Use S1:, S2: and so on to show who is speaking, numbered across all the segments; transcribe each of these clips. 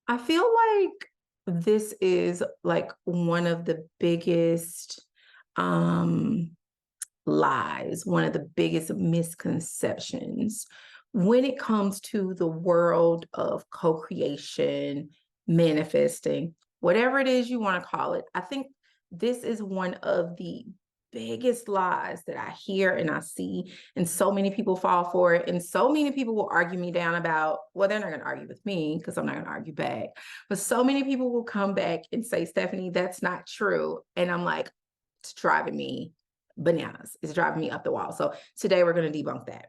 S1: I feel like this is like one of the biggest um lies, one of the biggest misconceptions when it comes to the world of co-creation, manifesting, whatever it is you want to call it. I think this is one of the biggest lies that I hear and I see, and so many people fall for it. And so many people will argue me down about, well, they're not going to argue with me because I'm not going to argue back. But so many people will come back and say, Stephanie, that's not true. And I'm like, it's driving me bananas. It's driving me up the wall. So today we're going to debunk that.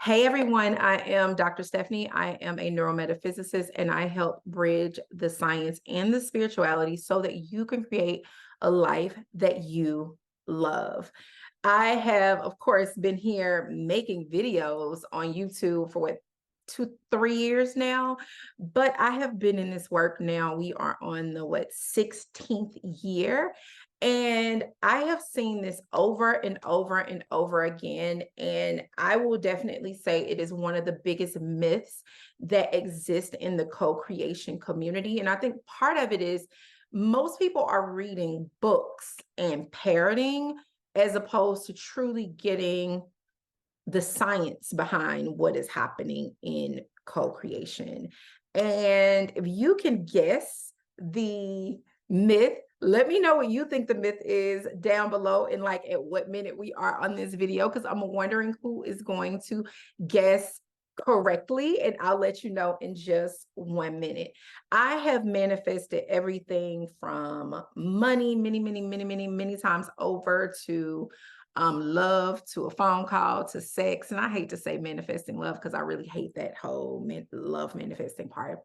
S1: Hey everyone, I am Dr. Stephanie. I am a neurometaphysicist and I help bridge the science and the spirituality so that you can create a life that you love. I have, of course, been here making videos on YouTube for what, 2, 3 years now, but I have been in this work now. We are on the 16th year. And I have seen this over and over and over again. And I will definitely say it is one of the biggest myths that exist in the co-creation community. And I think part of it is most people are reading books and parroting as opposed to truly getting the science behind what is happening in co-creation. And if you can guess the myth, let me know what you think the myth is down below and like at what minute we are on this video, because I'm wondering who is going to guess correctly, and I'll let you know in just 1 minute. I have manifested everything from money many times over to love, to a phone call, to sex. And I hate to say manifesting love because I really hate that whole love manifesting part.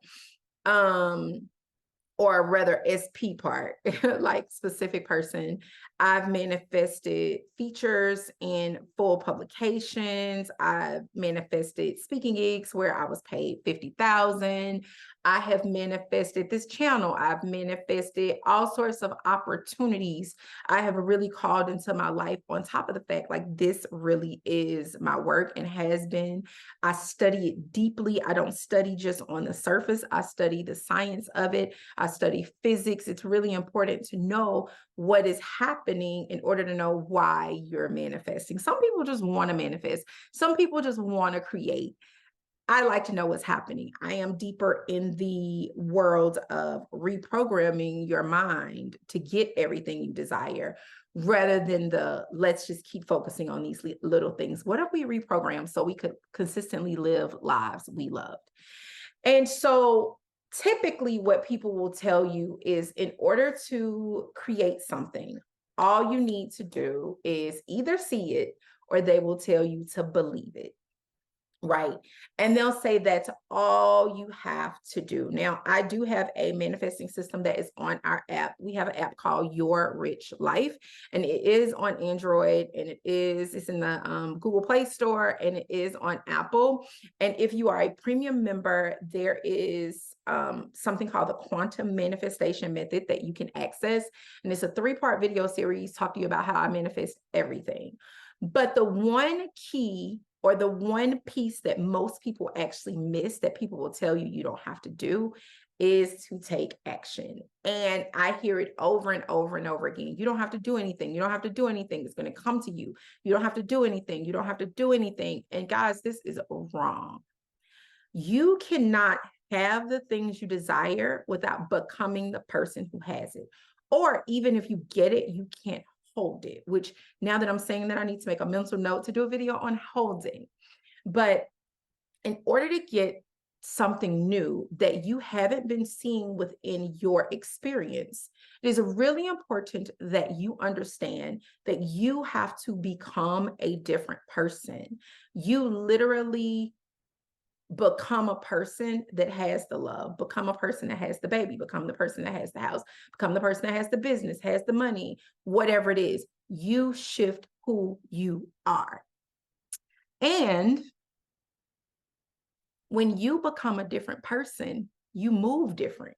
S1: Or rather SP part, like specific person. I've manifested features in full publications. I've manifested speaking gigs where I was paid 50,000. I have manifested this channel. I've manifested all sorts of opportunities. I have really called into my life on top of the fact like this really is my work and has been. I study it deeply. I don't study just on the surface. I study the science of it. I study physics. It's really important to know what is happening in order to know why you're manifesting. Some people just want to manifest. Some people just want to create. I like to know what's happening. I am deeper in the world of reprogramming your mind to get everything you desire rather than the let's just keep focusing on these little things. What if we reprogram so we could consistently live lives we loved? And so typically what people will tell you is in order to create something, all you need to do is either see it or they will tell you to believe it. Right. And they'll say that's all you have to do. Now, I do have a manifesting system that is on our app. We have an app called Your Rich Life, and it is on Android, and it's in the Google Play Store, and it is on Apple. And if you are a premium member, there is something called the Quantum Manifestation Method that you can access. And it's a 3-part video series talking to you about how I manifest everything. But the one key or the one piece that most people actually miss that people will tell you you don't have to do is to take action. And I hear it over and over and over again. You don't have to do anything. You don't have to do anything. It's going to come to you. You don't have to do anything. You don't have to do anything. And guys, this is wrong. You cannot have the things you desire without becoming the person who has it. Or even if you get it, you can't hold it, which now that I'm saying that, I need to make a mental note to do a video on holding. But in order to get something new that you haven't been seeing within your experience, it is really important that you understand that you have to become a different person. You literally become a person that has the love, become a person that has the baby, become the person that has the house, become the person that has the business, has the money, whatever it is. You shift who you are. And when you become a different person, you move different,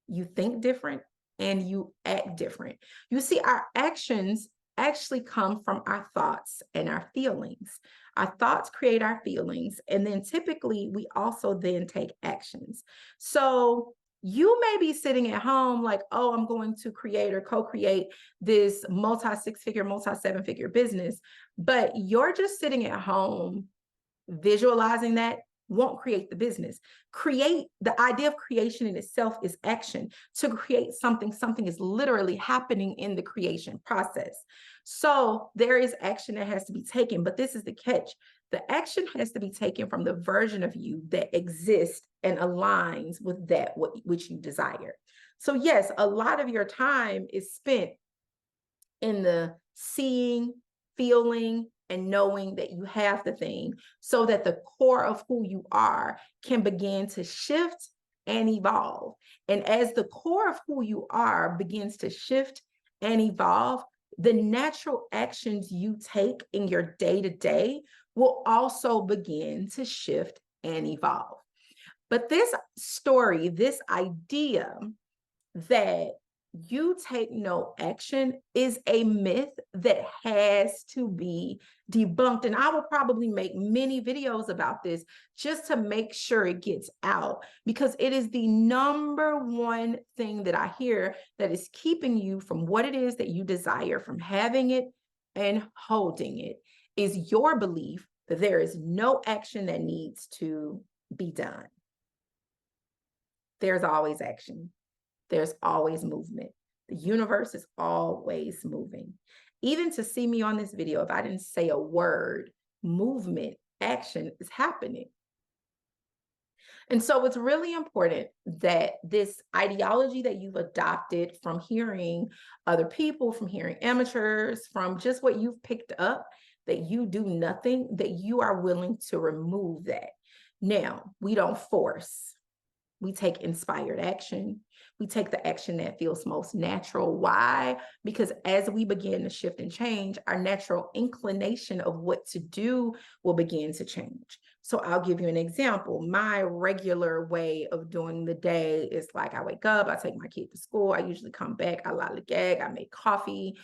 S1: you think different, and you act different. You see, our actions actually come from our thoughts and our feelings. Our thoughts create our feelings, and then typically we also then take actions. So you may be sitting at home like, oh, I'm going to create or co-create this multi-6-figure, multi-7-figure business, but you're just sitting at home visualizing that won't create the business. Create, the idea of creation in itself is action. To create something, something is literally happening in the creation process. So there is action that has to be taken, but this is the catch. The action has to be taken from the version of you that exists and aligns with that which you desire. So yes, a lot of your time is spent in the seeing, feeling, and knowing that you have the thing, so that the core of who you are can begin to shift and evolve. And as the core of who you are begins to shift and evolve, the natural actions you take in your day-to-day will also begin to shift and evolve. But this story, this idea that you take no action is a myth that has to be debunked. And I will probably make many videos about this just to make sure it gets out, because it is the number one thing that I hear that is keeping you from what it is that you desire, from having it and holding it, is your belief that there is no action that needs to be done. There's always action. There's always movement. The universe is always moving. Even to see me on this video, if I didn't say a word, movement, action is happening. And so it's really important that this ideology that you've adopted from hearing other people, from hearing amateurs, from just what you've picked up, that you do nothing, that you are willing to remove that. Now, we don't force. We take inspired action. We take the action that feels most natural. Why? Because as we begin to shift and change, our natural inclination of what to do will begin to change. So I'll give you an example. My regular way of doing the day is like, I wake up, I take my kid to school. I usually come back, I lollygag, I make coffee.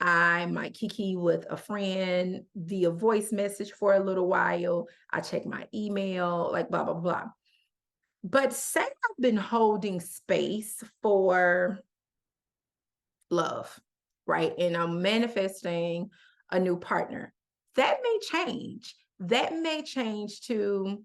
S1: I might kiki with a friend via voice message for a little while. I check my email, like blah, blah, blah. But say I've been holding space for love, right? And I'm manifesting a new partner. That may change. That may change to,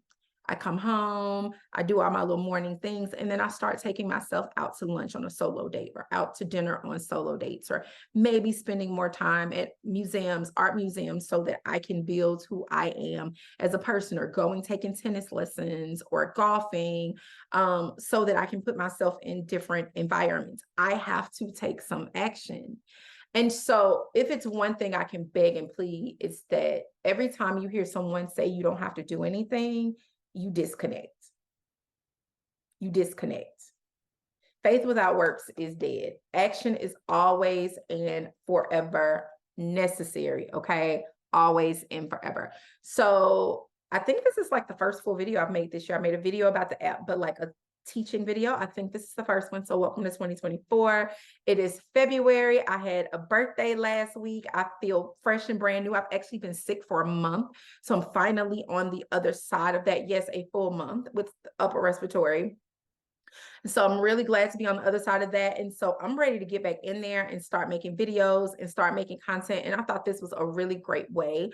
S1: I come home, I do all my little morning things, and then I start taking myself out to lunch on a solo date, or out to dinner on solo dates, or maybe spending more time at museums, art museums, so that I can build who I am as a person, or taking tennis lessons or golfing, so that I can put myself in different environments. I have to take some action. And so if it's one thing I can beg and plead, it's that every time you hear someone say you don't have to do anything, you disconnect. You disconnect. Faith without works is dead. Action is always and forever necessary, okay? Always and forever. So I think this is like the first full video I've made this year. I made a video about the app, but like a teaching video. I think this is the first one. So welcome to 2024. It is February. I had a birthday last week. I feel fresh and brand new. I've actually been sick for a month. So I'm finally on the other side of that. Yes, a full month with upper respiratory. So I'm really glad to be on the other side of that. And so I'm ready to get back in there and start making videos and start making content. And I thought this was a really great way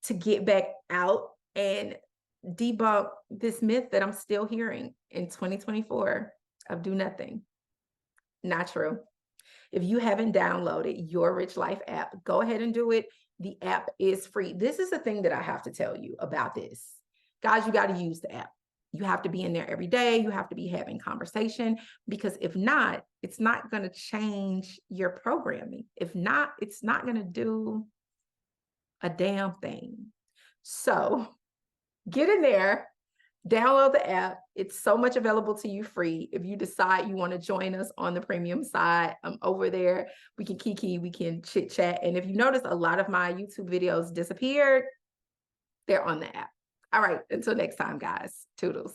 S1: to get back out and debunk this myth that I'm still hearing in 2024 of do nothing. Not true. If you haven't downloaded Your Rich Life app, go ahead and do it. The app is free. This is the thing that I have to tell you about this. Guys, you got to use the app. You have to be in there every day. You have to be having conversation, because if not, it's not going to change your programming. If not, it's not going to do a damn thing. So get in there, download the app. It's so much available to you free. If you decide you want to join us on the premium side, I'm over there. We can kiki, we can chit chat. And if you notice, a lot of my YouTube videos disappeared. They're on the app. All right, until next time, guys. Toodles.